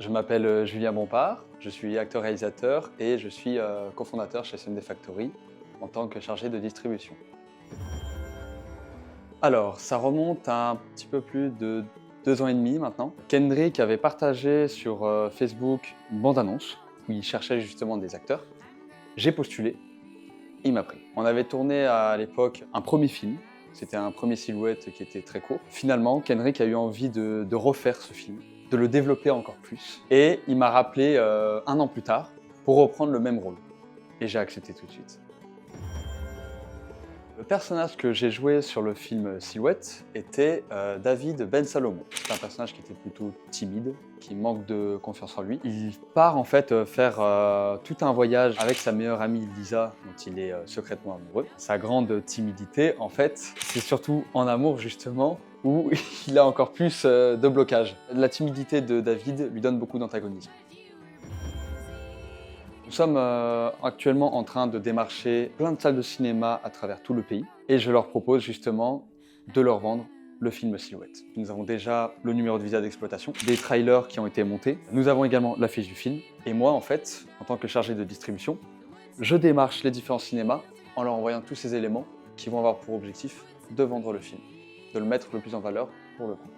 Je m'appelle Julien Bompard, je suis acteur-réalisateur et je suis cofondateur chez SMD Factory en tant que chargé de distribution. Alors, ça remonte à un petit peu plus de 2 ans et demi maintenant. Kendrick avait partagé sur Facebook une bande-annonce où il cherchait justement des acteurs. J'ai postulé, il m'a pris. On avait tourné à l'époque un premier film, c'était un premier silhouette qui était très court. Finalement, Kendrick a eu envie de refaire ce film, de le développer encore plus. Et il m'a rappelé 1 an plus tard pour reprendre le même rôle. Et j'ai accepté tout de suite. Le personnage que j'ai joué sur le film Silhouette était David Ben Salomon. C'est un personnage qui était plutôt timide, qui manque de confiance en lui. Il part en fait faire tout un voyage avec sa meilleure amie Lisa, dont il est secrètement amoureux. Sa grande timidité, en fait, c'est surtout en amour justement, où il a encore plus de blocage. La timidité de David lui donne beaucoup d'antagonisme. Nous sommes actuellement en train de démarcher plein de salles de cinéma à travers tout le pays et je leur propose justement de leur vendre le film Silhouette. Nous avons déjà le numéro de visa d'exploitation, des trailers qui ont été montés. Nous avons également l'affiche du film. Et moi, en fait, en tant que chargé de distribution, je démarche les différents cinémas en leur envoyant tous ces éléments qui vont avoir pour objectif de vendre le film, de le mettre le plus en valeur pour le coup.